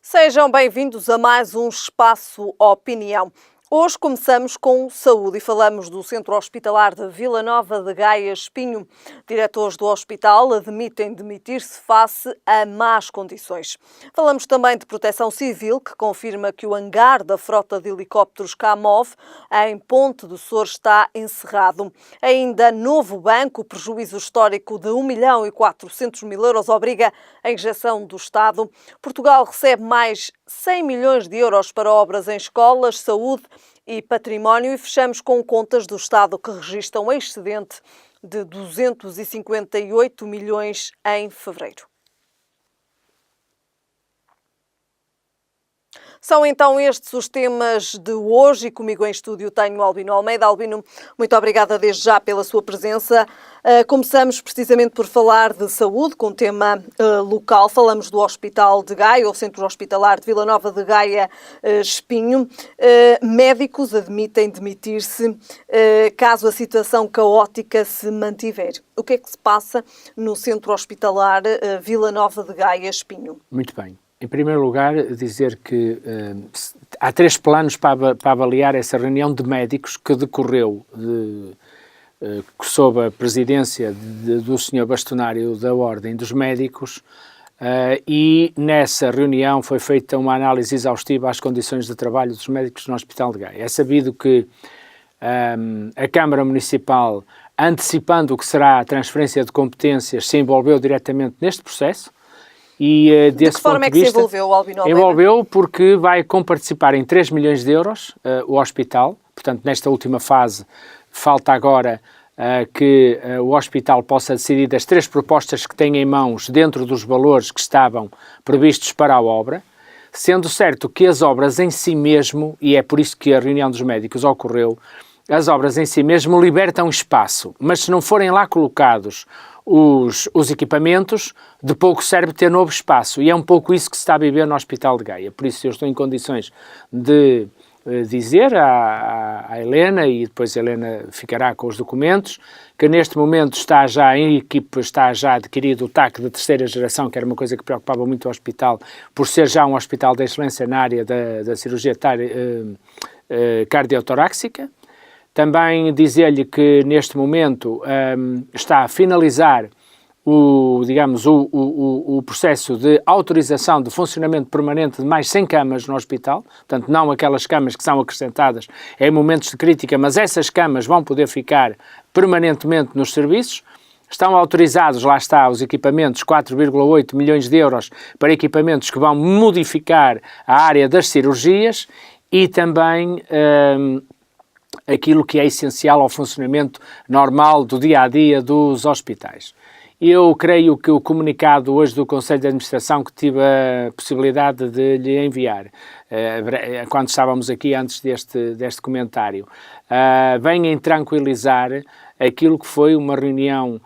Sejam bem-vindos a mais um Espaço Opinião. Hoje começamos com saúde e falamos do Centro Hospitalar de Vila Nova de Gaia Espinho. Diretores do hospital admitem demitir-se face a más condições. Falamos também de proteção civil, que confirma que o hangar da frota de helicópteros Kamov em Ponte do Sor está encerrado. Ainda novo banco, prejuízo histórico de 1.400.000 euros obriga a injeção do Estado. Portugal recebe mais 100 milhões de euros para obras em escolas, saúde e património e fechamos com contas do Estado que registram um excedente de 258 milhões em fevereiro. São então estes os temas de hoje e comigo em estúdio tenho Albino Almeida. Albino, muito obrigada desde já pela sua presença. Começamos precisamente por falar de saúde, com tema local. Falamos do Hospital de Gaia, o Centro Hospitalar de Vila Nova de Gaia Espinho. Médicos admitem demitir-se caso a situação caótica se mantiver. O que é que se passa no Centro Hospitalar Vila Nova de Gaia Espinho? Muito bem. Em primeiro lugar, dizer que há 3 planos para avaliar essa reunião de médicos que decorreu sob a presidência do Sr. Bastonário da Ordem dos Médicos e nessa reunião foi feita uma análise exaustiva às condições de trabalho dos médicos no Hospital de Gaia. É sabido que a Câmara Municipal, antecipando o que será a transferência de competências, se envolveu diretamente neste processo. E, de que forma é que se envolveu, Albino Almeida? Envolveu porque vai comparticipar em 3 milhões de euros o hospital, portanto nesta última fase falta agora que o hospital possa decidir das 3 propostas que tem em mãos dentro dos valores que estavam previstos para a obra, sendo certo que as obras em si mesmo, e é por isso que a reunião dos médicos ocorreu, as obras em si mesmo libertam espaço, mas se não forem lá colocados os equipamentos, de pouco serve ter novo espaço, e é um pouco isso que se está a viver no Hospital de Gaia. Por isso eu estou em condições de dizer à Helena, e depois a Helena ficará com os documentos, que neste momento está já adquirido o TAC de 3ª geração, que era uma coisa que preocupava muito o hospital, por ser já um hospital de excelência na área da cirurgia cardiotorácica. Também dizer-lhe que neste momento está a finalizar o processo de autorização de funcionamento permanente de mais 100 camas no hospital, portanto não aquelas camas que são acrescentadas em momentos de crítica, mas essas camas vão poder ficar permanentemente nos serviços. Estão autorizados, lá está, os equipamentos, 4,8 milhões de euros para equipamentos que vão modificar a área das cirurgias e também aquilo que é essencial ao funcionamento normal do dia-a-dia dos hospitais. Eu creio que o comunicado hoje do Conselho de Administração, que tive a possibilidade de lhe enviar, quando estávamos aqui antes deste comentário, vem tranquilizar aquilo que foi uma reunião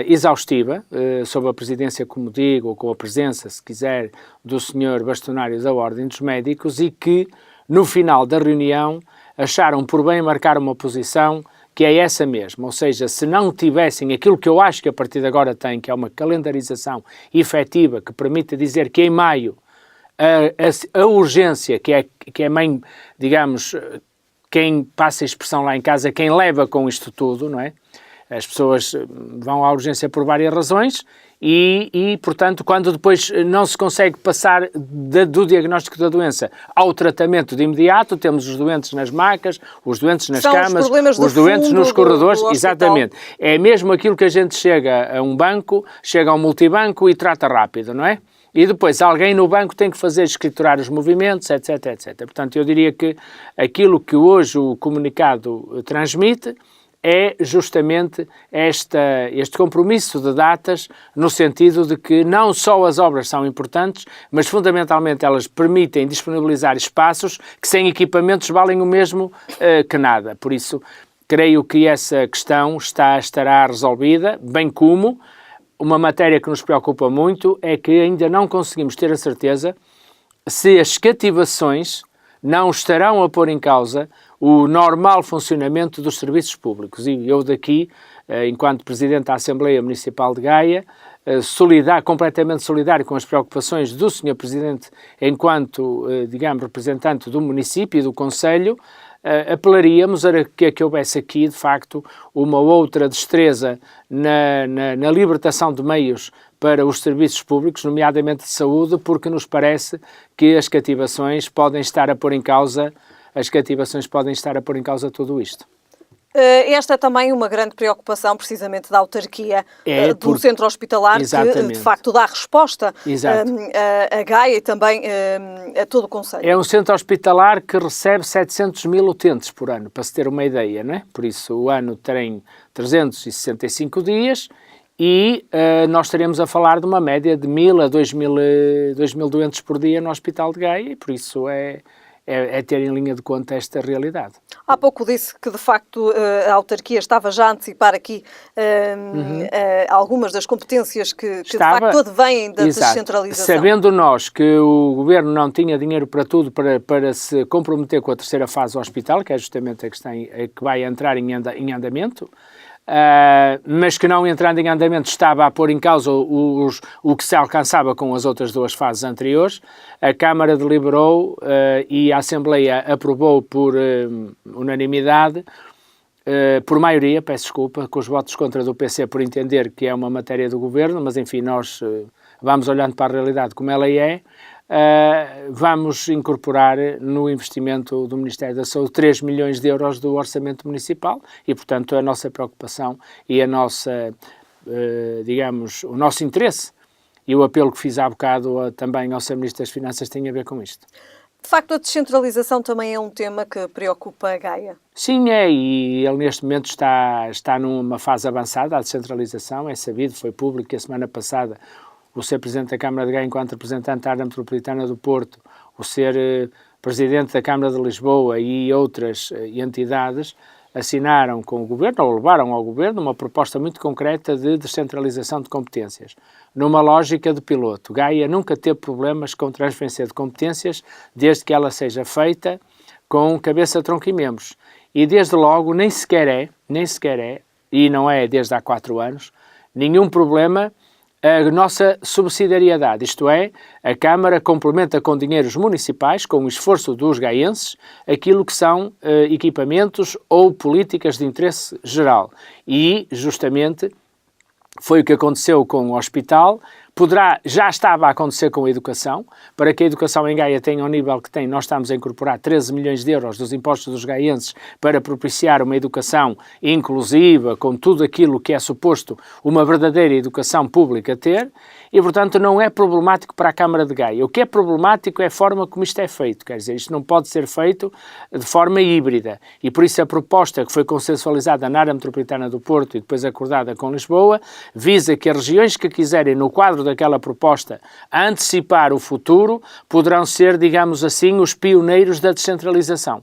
exaustiva, sob a presidência, como digo, ou com a presença, se quiser, do Sr. Bastonário da Ordem dos Médicos e que, no final da reunião, acharam por bem marcar uma posição que é essa mesma, ou seja, se não tivessem aquilo que eu acho que a partir de agora tem, que é uma calendarização efetiva que permita dizer que em maio a urgência, que é mãe, digamos, quem passa a expressão lá em casa, quem leva com isto tudo, não é? As pessoas vão à urgência por várias razões e, portanto, quando depois não se consegue passar do diagnóstico da doença ao tratamento de imediato, temos os doentes nas macas, os doentes nas camas, os doentes nos corredores, exatamente. É mesmo aquilo que a gente chega a um banco, chega a um multibanco e trata rápido, não é? E depois alguém no banco tem que fazer escriturar os movimentos, etc, etc. Portanto, eu diria que aquilo que hoje o comunicado transmite é justamente este compromisso de datas, no sentido de que não só as obras são importantes, mas fundamentalmente elas permitem disponibilizar espaços que sem equipamentos valem o mesmo que nada. Por isso, creio que essa questão estará resolvida, bem como uma matéria que nos preocupa muito é que ainda não conseguimos ter a certeza se as cativações não estarão a pôr em causa o normal funcionamento dos serviços públicos. E eu daqui, enquanto Presidente da Assembleia Municipal de Gaia, completamente solidário com as preocupações do Sr. Presidente enquanto, digamos, representante do município e do Conselho, apelaríamos a que houvesse aqui, de facto, uma outra destreza na libertação de meios para os serviços públicos, nomeadamente de saúde, porque nos parece que as cativações podem estar a pôr em causa tudo isto. Esta é também uma grande preocupação, precisamente, da autarquia do centro hospitalar, que de facto dá resposta a Gaia e também a todo o concelho. É um centro hospitalar que recebe 700 mil utentes por ano, para se ter uma ideia, não é? Por isso o ano tem 365 dias e nós estaremos a falar de uma média de 1.000 a 2.000 doentes por dia no Hospital de Gaia e por isso é ter em linha de conta esta realidade. Há pouco disse que, de facto, a autarquia estava já a antecipar aqui algumas das competências que de facto advêm da descentralização. Sabendo nós que o Governo não tinha dinheiro para tudo, para se comprometer com a terceira fase do hospital, que é justamente a que vai entrar em andamento, mas que não entrando em andamento estava a pôr em causa o que se alcançava com as outras duas fases anteriores, a Câmara deliberou e a Assembleia aprovou por unanimidade, por maioria, peço desculpa, com os votos contra do PC por entender que é uma matéria do Governo, mas enfim, nós vamos olhando para a realidade como ela é, vamos incorporar no investimento do Ministério da Saúde 3 milhões de euros do orçamento municipal e, portanto, a nossa preocupação e a nossa, digamos, o nosso interesse e o apelo que fiz há bocado também ao Sr. Ministro das Finanças tem a ver com isto. De facto, a descentralização também é um tema que preocupa a Gaia. Sim, e ele neste momento está numa fase avançada, a descentralização, é sabido, foi público que a semana passada o ser Presidente da Câmara de Gaia enquanto representante da área metropolitana do Porto, o ser Presidente da Câmara de Lisboa e outras entidades assinaram com o Governo, ou levaram ao Governo, uma proposta muito concreta de descentralização de competências, numa lógica de piloto. Gaia nunca teve problemas com transferência de competências, desde que ela seja feita com cabeça, tronco e membros. E desde logo, nem sequer é, e não é desde há 4 anos, nenhum problema a nossa subsidiariedade, isto é, a Câmara complementa com dinheiros municipais, com o esforço dos gaenses, aquilo que são equipamentos ou políticas de interesse geral. E, justamente, foi o que aconteceu com o hospital, já estava a acontecer com a educação. Para que a educação em Gaia tenha o nível que tem, nós estamos a incorporar 13 milhões de euros dos impostos dos gaienses para propiciar uma educação inclusiva, com tudo aquilo que é suposto uma verdadeira educação pública ter, e, portanto, não é problemático para a Câmara de Gaia. O que é problemático é a forma como isto é feito, quer dizer, isto não pode ser feito de forma híbrida, e por isso a proposta que foi consensualizada na área metropolitana do Porto e depois acordada com Lisboa, visa que as regiões que quiserem, no quadro daquela proposta, antecipar o futuro, poderão ser, digamos assim, os pioneiros da descentralização.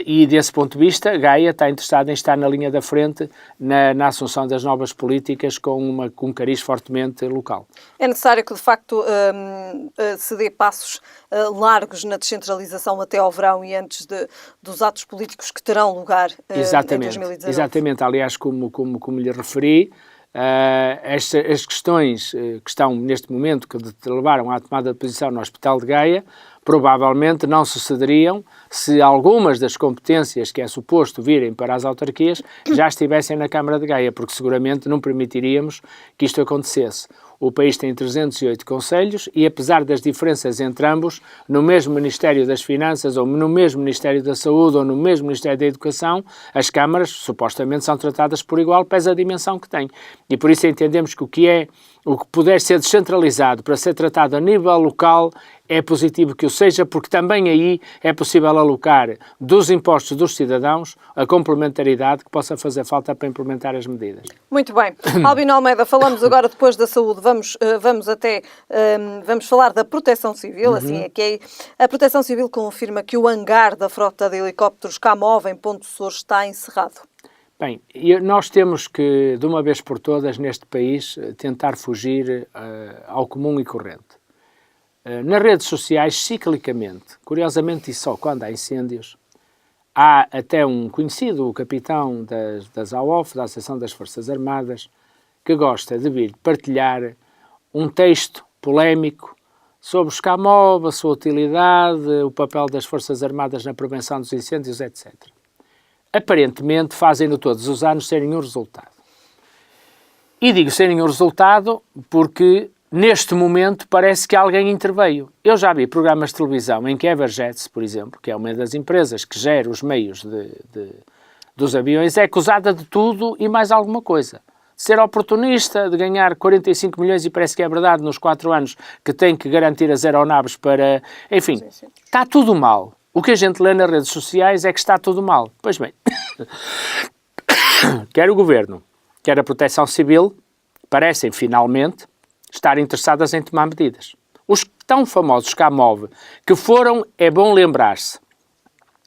E, desse ponto de vista, Gaia está interessada em estar na linha da frente na assunção das novas políticas com um cariz fortemente local. É necessário que, de facto, se dê passos largos na descentralização até ao verão e antes dos atos políticos que terão lugar em 2019. Exatamente. Aliás, como lhe referi, as questões que estão neste momento, que levaram à tomada de posição no Hospital de Gaia, provavelmente não sucederiam se algumas das competências que é suposto virem para as autarquias já estivessem na Câmara de Gaia, porque seguramente não permitiríamos que isto acontecesse. O país tem 308 concelhos e, apesar das diferenças entre ambos, no mesmo Ministério das Finanças, ou no mesmo Ministério da Saúde, ou no mesmo Ministério da Educação, as câmaras supostamente são tratadas por igual, pese a dimensão que têm. E por isso entendemos que o que puder ser descentralizado para ser tratado a nível local é positivo que o seja, porque também aí é possível alocar dos impostos dos cidadãos a complementaridade que possa fazer falta para implementar as medidas. Muito bem. Albino Almeida, falamos agora depois da saúde, vamos falar da Proteção Civil, assim é que é. A Proteção Civil confirma que o hangar da frota de helicópteros Camov em Ponte Açores está encerrado. Bem, nós temos que, de uma vez por todas, neste país, tentar fugir ao comum e corrente. Nas redes sociais, ciclicamente, curiosamente e só quando há incêndios, há até um conhecido, o capitão das AOF, da Associação das Forças Armadas, que gosta de vir partilhar um texto polémico sobre os Camov, a sua utilidade, o papel das Forças Armadas na prevenção dos incêndios, etc. Aparentemente fazem-no todos os anos sem nenhum resultado. E digo sem nenhum resultado porque neste momento parece que alguém interveio. Eu já vi programas de televisão em que Everjets, por exemplo, que é uma das empresas que gera os meios dos aviões, é acusada de tudo e mais alguma coisa. De ser oportunista, de ganhar 45 milhões, e parece que é verdade, nos 4 anos que tem que garantir as aeronaves para... Enfim, está tudo mal. O que a gente lê nas redes sociais é que está tudo mal. Pois bem, quer o Governo, quer a Proteção Civil, parecem finalmente estar interessadas em tomar medidas. Os tão famosos Camov, que foram, é bom lembrar-se,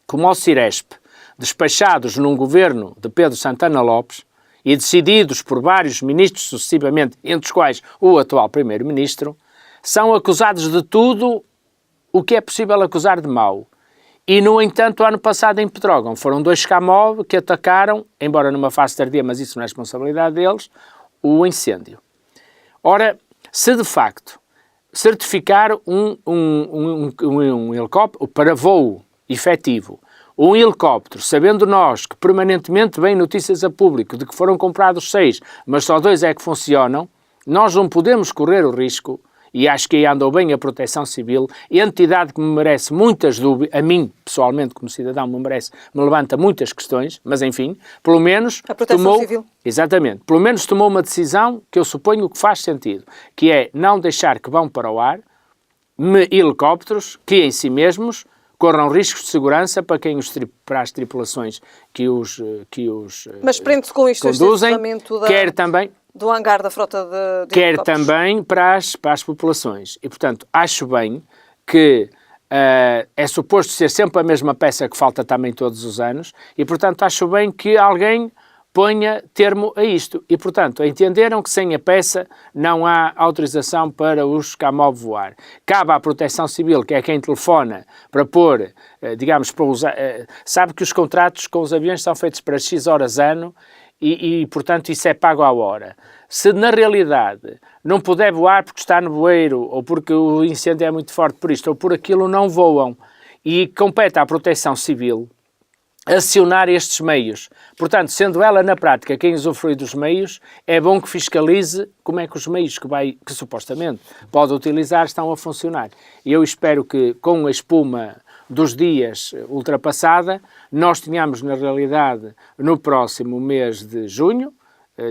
como ao Ciresp, despachados num governo de Pedro Santana Lopes e decididos por vários ministros sucessivamente, entre os quais o atual primeiro-ministro, são acusados de tudo o que é possível acusar de mau. E, no entanto, ano passado em Pedrógão foram 2 Camov que atacaram, embora numa fase tardia, mas isso não é responsabilidade deles, o incêndio. Ora, se de facto certificar um helicóptero para voo efetivo, um helicóptero, sabendo nós que permanentemente vêm notícias a público de que foram comprados 6, mas só 2 é que funcionam, nós não podemos correr o risco, e acho que aí andou bem a Proteção Civil, entidade que me merece muitas dúvidas, a mim, pessoalmente, como cidadão, me levanta muitas questões, mas enfim, pelo menos a Proteção Civil. Exatamente, pelo menos tomou uma decisão que eu suponho que faz sentido, que é não deixar que vão para o ar helicópteros que em si mesmos corram riscos de segurança para as tripulações que os Mas prende-se com isto conduzem, este quer também do hangar da frota de quer helicópteros. também para as populações. E, portanto, acho bem que é suposto ser sempre a mesma peça que falta também todos os anos e, portanto, acho bem que alguém ponha termo a isto. E, portanto, entenderam que sem a peça não há autorização para os Camov voar. Cabe à Proteção Civil, que é quem telefona para pôr, digamos, para usar... sabe que os contratos com os aviões são feitos para X horas ano e, portanto, isso é pago à hora. Se, na realidade, não puder voar porque está no bueiro ou porque o incêndio é muito forte por isto ou por aquilo, não voam. E compete à Proteção Civil acionar estes meios. Portanto, sendo ela na prática quem usufrui dos meios, é bom que fiscalize como é que os meios que supostamente pode utilizar estão a funcionar. E eu espero que com a espuma dos dias ultrapassada, nós tenhamos na realidade no próximo mês de junho,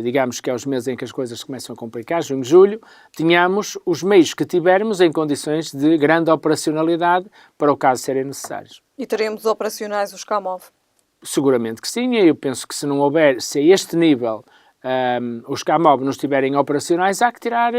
digamos que é os meses em que as coisas começam a complicar, junho, julho, tenhamos os meios que tivermos em condições de grande operacionalidade para o caso serem necessários. E teremos operacionais os Camov? Seguramente que sim, e eu penso que se não houver, se a este nível os Camov não estiverem operacionais, há que tirar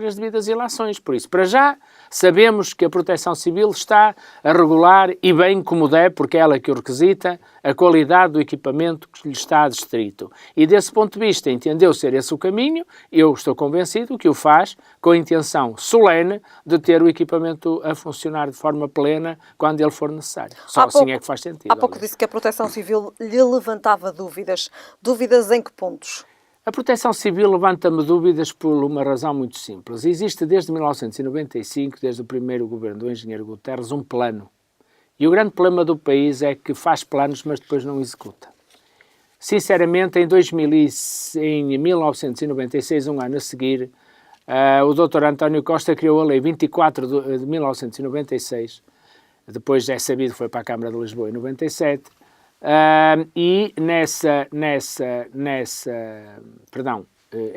as devidas ilações. Por isso, para já, sabemos que a Proteção Civil está a regular, e bem como deve, porque é ela que o requisita, a qualidade do equipamento que lhe está adscrito. E desse ponto de vista, entendeu ser esse o caminho, eu estou convencido que o faz com a intenção solene de ter o equipamento a funcionar de forma plena quando ele for necessário. Só assim é que faz sentido. Há pouco disse que a Proteção Civil lhe levantava dúvidas. Dúvidas em que pontos? A Proteção Civil levanta-me dúvidas por uma razão muito simples. Existe desde 1995, desde o primeiro governo do engenheiro Guterres, um plano. E o grande problema do país é que faz planos, mas depois não executa. Sinceramente, em 1996, um ano a seguir, o Dr. António Costa criou a Lei 24 de 1996. Depois é sabido que foi para a Câmara de Lisboa em 97.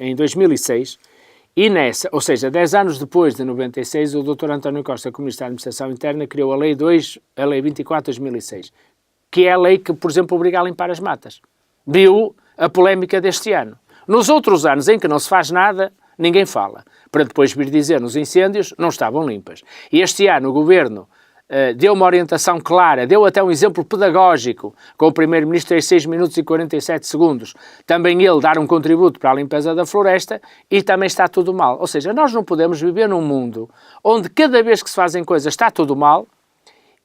Em 2006, ou seja, 10 anos depois de 96, o Dr. António Costa, como Ministro da Administração Interna, criou a Lei 24 de 2006, que é a lei que, por exemplo, obriga a limpar as matas. Viu a polémica deste ano. Nos outros anos em que não se faz nada, ninguém fala, para depois vir dizer nos incêndios não estavam limpas. E este ano o Governo deu uma orientação clara, deu até um exemplo pedagógico, com o Primeiro-Ministro em 6 minutos e 47 segundos, também ele dar um contributo para a limpeza da floresta, e também está tudo mal. Ou seja, nós não podemos viver num mundo onde cada vez que se fazem coisas está tudo mal,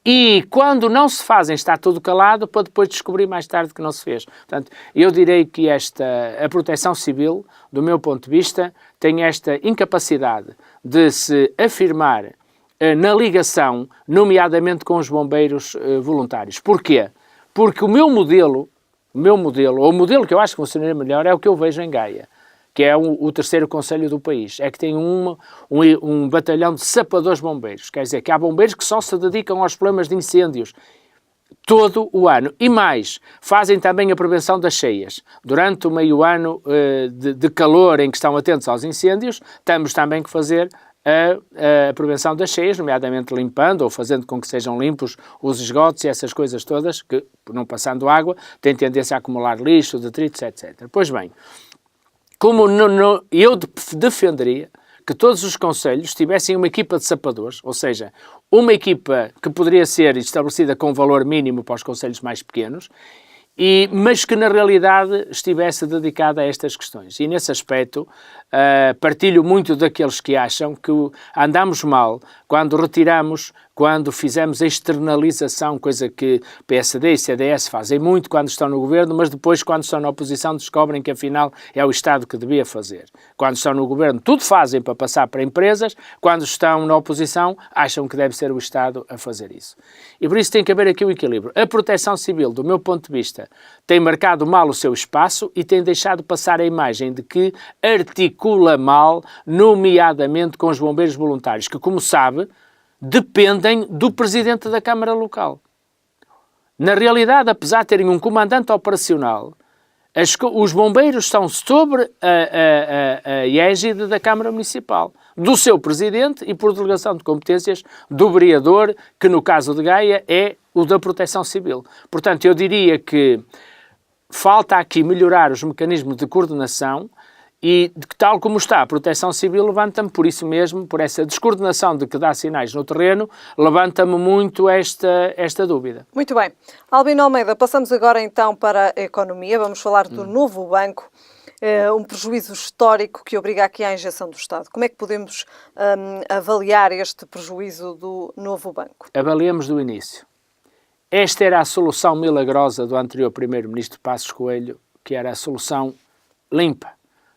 E quando não se fazem, está tudo calado, para depois descobrir mais tarde que não se fez. Portanto, eu direi que a Proteção Civil, do meu ponto de vista, tem esta incapacidade de se afirmar na ligação, nomeadamente com os bombeiros voluntários. Porquê? Porque o modelo, ou o modelo que eu acho que funcionaria melhor, é o que eu vejo em Gaia, que é o terceiro concelho do país. É que tem um batalhão de sapadores bombeiros. Quer dizer, que há bombeiros que só se dedicam aos problemas de incêndios todo o ano. E mais, fazem também a prevenção das cheias. Durante o meio ano de calor em que estão atentos aos incêndios, temos também que fazer a prevenção das cheias, nomeadamente limpando ou fazendo com que sejam limpos os esgotos e essas coisas todas, que, não passando água, têm tendência a acumular lixo, detritos, etc. Pois bem, como eu defenderia que todos os concelhos tivessem uma equipa de sapadores, ou seja, uma equipa que poderia ser estabelecida com valor mínimo para os concelhos mais pequenos, mas que na realidade estivesse dedicada a estas questões. E nesse aspecto partilho muito daqueles que acham que andamos mal quando fizemos a externalização, coisa que PSD e CDS fazem muito quando estão no governo, mas depois, quando estão na oposição, descobrem que afinal é o Estado que devia fazer. Quando estão no governo, tudo fazem para passar para empresas, quando estão na oposição, acham que deve ser o Estado a fazer isso. E por isso tem que haver aqui um equilíbrio. A Proteção Civil, do meu ponto de vista, tem marcado mal o seu espaço e tem deixado passar a imagem de que articula mal, nomeadamente com os bombeiros voluntários, que, como sabe, dependem do presidente da Câmara Local. Na realidade, apesar de terem um comandante operacional, os bombeiros estão sobre a égide da Câmara Municipal, do seu presidente e, por delegação de competências, do vereador, que no caso de Gaia é o da Proteção Civil. Portanto, eu diria que falta aqui melhorar os mecanismos de coordenação e, tal como está a Proteção Civil, levanta-me por isso mesmo, por essa descoordenação de que dá sinais no terreno, levanta-me muito esta dúvida. Muito bem. Albino Almeida, passamos agora então para a economia. Vamos falar do novo banco, um prejuízo histórico que obriga aqui à injeção do Estado. Como é que podemos avaliar este prejuízo do novo banco? Avaliamos do início. Esta era a solução milagrosa do anterior primeiro-ministro Passos Coelho, que era a solução limpa.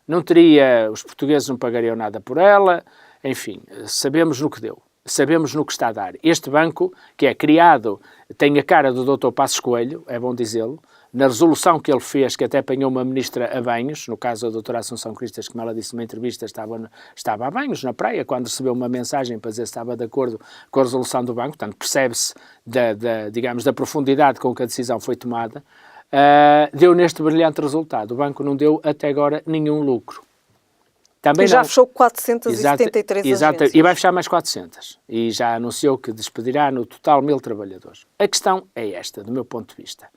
Não teria, os portugueses não pagariam nada por ela, enfim, sabemos no que deu, sabemos no que está a dar. Este banco, que é criado, tem a cara do Dr. Passos Coelho, é bom dizê-lo, na resolução que ele fez, que até apanhou uma ministra a banhos, no caso da doutora Assunção Cristas, como ela disse numa entrevista, estava a banhos na praia, quando recebeu uma mensagem para dizer se estava de acordo com a resolução do banco, portanto percebe-se da profundidade com que a decisão foi tomada. Deu neste brilhante resultado. O banco não deu até agora nenhum lucro. Também e já fechou 473 agências. E vai fechar mais 400. E já anunciou que despedirá no total 1000 trabalhadores. A questão é esta, do meu ponto de vista.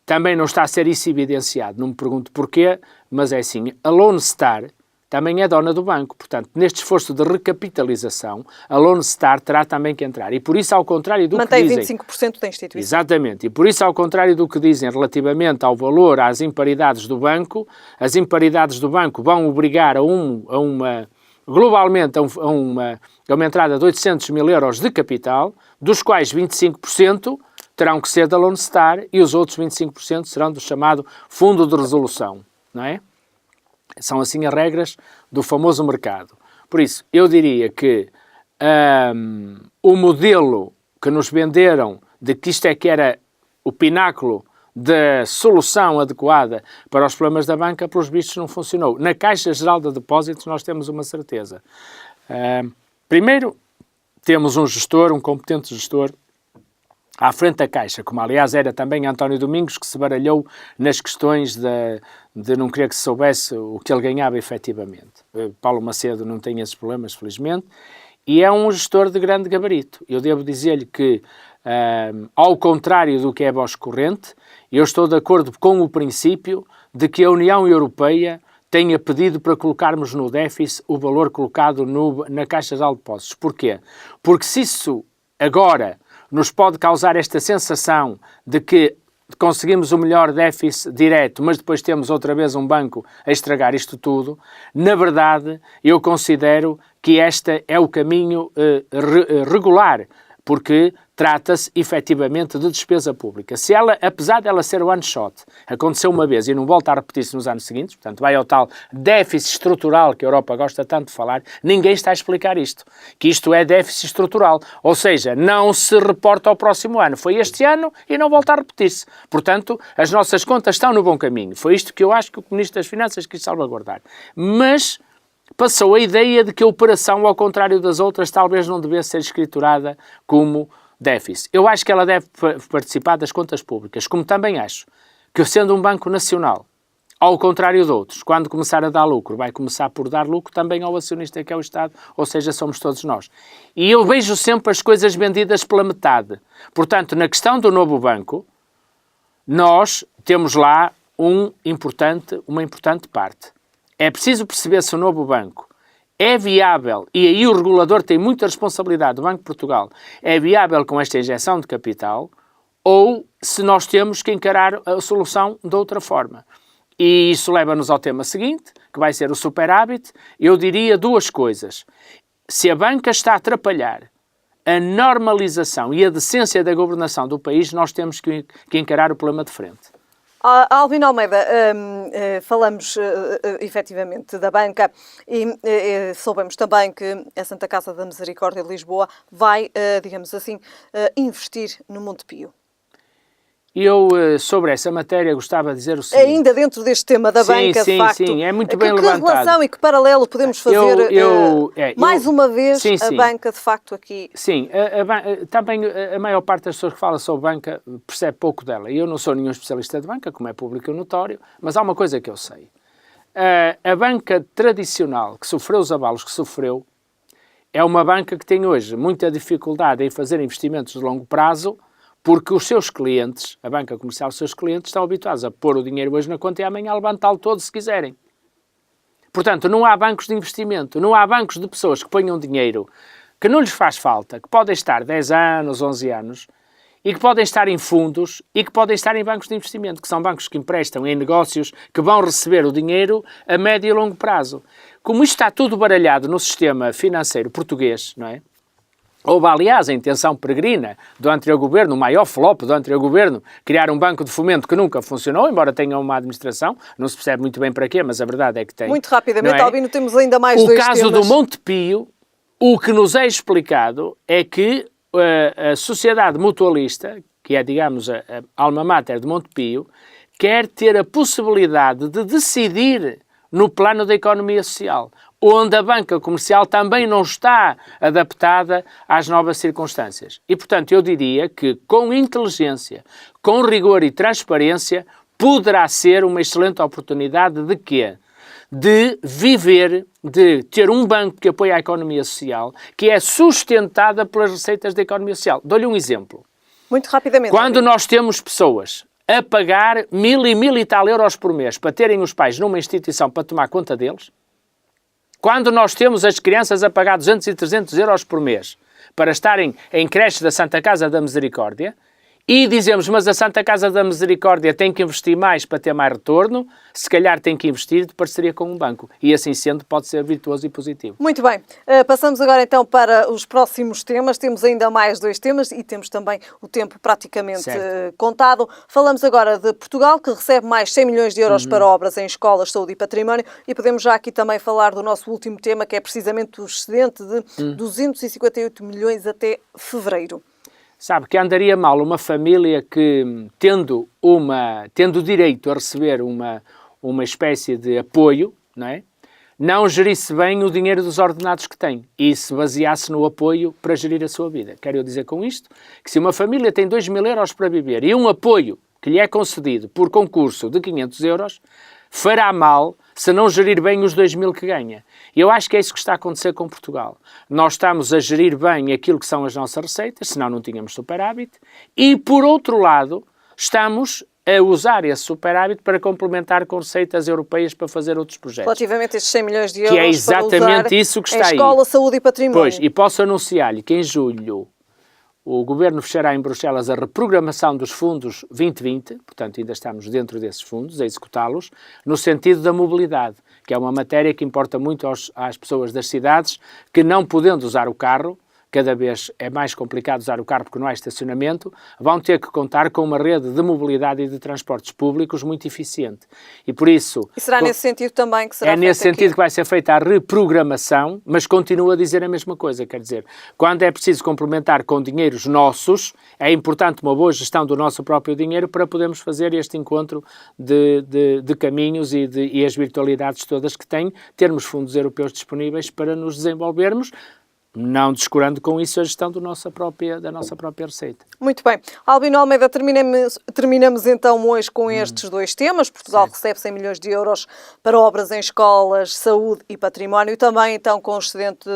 Também não está a ser isso evidenciado, não me pergunto porquê, mas é assim, a Lone Star também é dona do banco, portanto, neste esforço de recapitalização, a Lone Star terá também que entrar, e por isso, ao contrário do que dizem... Mantém 25% da instituição. Exatamente, e por isso, ao contrário do que dizem relativamente ao valor, às imparidades do banco, as imparidades do banco vão obrigar a uma entrada de 800 mil euros de capital, dos quais 25% terão que ser da Lone Star e os outros 25% serão do chamado Fundo de Resolução, não é? São assim as regras do famoso mercado. Por isso, eu diria que o modelo que nos venderam de que isto é que era o pináculo da solução adequada para os problemas da banca, pelos vistos, não funcionou. Na Caixa Geral de Depósitos nós temos uma certeza. Primeiro, temos um competente gestor, à frente da Caixa, como aliás era também António Domingos, que se baralhou nas questões de não querer que se soubesse o que ele ganhava efetivamente. Paulo Macedo não tem esses problemas, felizmente, e é um gestor de grande gabarito. Eu devo dizer-lhe que, ao contrário do que é a voz corrente, eu estou de acordo com o princípio de que a União Europeia tenha pedido para colocarmos no déficit o valor colocado na Caixa Geral de Depósitos. Porquê? Porque se isso agora nos pode causar esta sensação de que conseguimos o melhor déficit direto, mas depois temos outra vez um banco a estragar isto tudo, na verdade, eu considero que este é o caminho regular porque trata-se efetivamente de despesa pública. Se ela, apesar dela ser one shot, aconteceu uma vez e não volta a repetir-se nos anos seguintes, portanto vai ao tal déficit estrutural que a Europa gosta tanto de falar, ninguém está a explicar isto, que isto é déficit estrutural, ou seja, não se reporta ao próximo ano. Foi este ano e não volta a repetir-se. Portanto, as nossas contas estão no bom caminho. Foi isto que eu acho que o Ministro das Finanças quis salvaguardar. Mas passou a ideia de que a operação, ao contrário das outras, talvez não devesse ser escriturada como déficit. Eu acho que ela deve participar das contas públicas, como também acho que, sendo um banco nacional, ao contrário de outros, quando começar a dar lucro, vai começar por dar lucro também ao acionista que é o Estado, ou seja, somos todos nós. E eu vejo sempre as coisas vendidas pela metade. Portanto, na questão do novo banco, nós temos lá uma importante parte. É preciso perceber se o novo banco é viável, e aí o regulador tem muita responsabilidade do Banco de Portugal, é viável com esta injeção de capital, ou se nós temos que encarar a solução de outra forma. E isso leva-nos ao tema seguinte, que vai ser o superávit. Eu diria duas coisas. Se a banca está a atrapalhar a normalização e a decência da governação do país, nós temos que encarar o problema de frente. Albino Almeida, falamos efetivamente da banca e soubemos também que a Santa Casa da Misericórdia de Lisboa vai, digamos assim, investir no Monte Pio. Eu, sobre essa matéria, gostava de dizer o seguinte... Ainda dentro deste tema da banca, de facto... Sim, é muito bem levantado. Que relação e que paralelo podemos fazer, mais uma vez, a banca, de facto, aqui... Sim, também a maior parte das pessoas que falam sobre banca percebe pouco dela. Eu não sou nenhum especialista de banca, como é público e notório, mas há uma coisa que eu sei. A banca tradicional, que sofreu os abalos que sofreu, é uma banca que tem hoje muita dificuldade em fazer investimentos de longo prazo, porque os seus clientes, a banca comercial, os seus clientes estão habituados a pôr o dinheiro hoje na conta e amanhã a levantá-lo todo se quiserem. Portanto, não há bancos de investimento, não há bancos de pessoas que ponham dinheiro que não lhes faz falta, que podem estar 10 anos, 11 anos, e que podem estar em fundos e que podem estar em bancos de investimento, que são bancos que emprestam em negócios que vão receber o dinheiro a médio e longo prazo. Como isto está tudo baralhado no sistema financeiro português, não é? Houve, aliás, a intenção peregrina do anterior governo, o maior flop do anterior governo, criar um banco de fomento que nunca funcionou, embora tenha uma administração, não se percebe muito bem para quê, mas a verdade é que tem. Muito rapidamente, Albino, temos ainda mais dois temas. O caso do Monte Pio, o que nos é explicado é que a sociedade mutualista, que é, digamos, a alma mater de Monte Pio, quer ter a possibilidade de decidir no plano da economia social, onde a banca comercial também não está adaptada às novas circunstâncias. E, portanto, eu diria que com inteligência, com rigor e transparência, poderá ser uma excelente oportunidade de quê? De viver, de ter um banco que apoia a economia social, que é sustentada pelas receitas da economia social. Dou-lhe um exemplo. Muito rapidamente. Quando nós temos pessoas a pagar 1.000 e tal euros por mês para terem os pais numa instituição para tomar conta deles, quando nós temos as crianças a pagar 200 e 300 euros por mês para estarem em creches da Santa Casa da Misericórdia, e dizemos, mas a Santa Casa da Misericórdia tem que investir mais para ter mais retorno, se calhar tem que investir de parceria com um banco. E assim sendo, pode ser virtuoso e positivo. Muito bem. Passamos agora então para os próximos temas. Temos ainda mais dois temas e temos também o tempo praticamente contado. Falamos agora de Portugal, que recebe mais 100 milhões de euros para obras em escolas, saúde e património. E podemos já aqui também falar do nosso último tema, que é precisamente o excedente de 258 milhões até fevereiro. Sabe que andaria mal uma família que, tendo direito a receber uma espécie de apoio, não gerisse bem o dinheiro dos ordenados que tem e se baseasse no apoio para gerir a sua vida. Quero eu dizer com isto que se uma família tem 2.000 euros para viver e um apoio que lhe é concedido por concurso de 500 euros, fará mal se não gerir bem os 2.000 que ganha. E eu acho que é isso que está a acontecer com Portugal. Nós estamos a gerir bem aquilo que são as nossas receitas, senão não tínhamos superávit, e, por outro lado, estamos a usar esse superávit para complementar com receitas europeias para fazer outros projetos. Relativamente a estes 100 milhões de euros que é exatamente isso que está aí. Escola, saúde e património. Pois, e posso anunciar-lhe que em julho o Governo fechará em Bruxelas a reprogramação dos fundos 2020, portanto ainda estamos dentro desses fundos, a executá-los, no sentido da mobilidade, que é uma matéria que importa muito às pessoas das cidades que, não podendo usar o carro, cada vez é mais complicado usar o carro porque não há estacionamento, vão ter que contar com uma rede de mobilidade e de transportes públicos muito eficiente. E por isso... E será nesse sentido também que será É nesse feito sentido aqui? que vai ser feita a reprogramação, mas continuo a dizer a mesma coisa, quer dizer, quando é preciso complementar com dinheiros nossos, é importante uma boa gestão do nosso próprio dinheiro para podermos fazer este encontro de caminhos e as virtualidades todas que tem, termos fundos europeus disponíveis para nos desenvolvermos, não descurando com isso a gestão da nossa própria receita. Muito bem. Albino Almeida, terminamos então hoje com estes dois temas. Portugal recebe 100 milhões de euros para obras em escolas, saúde e património. Também então com o excedente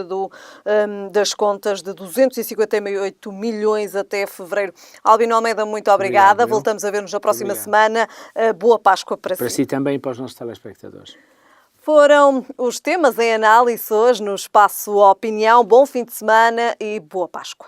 das contas de 258 milhões até fevereiro. Albino Almeida, muito obrigada. Obrigado, Voltamos a ver-nos na próxima semana. Boa Páscoa para Para si. si também e para os nossos telespectadores. Foram os temas em análise hoje no Espaço Opinião. Bom fim de semana e boa Páscoa.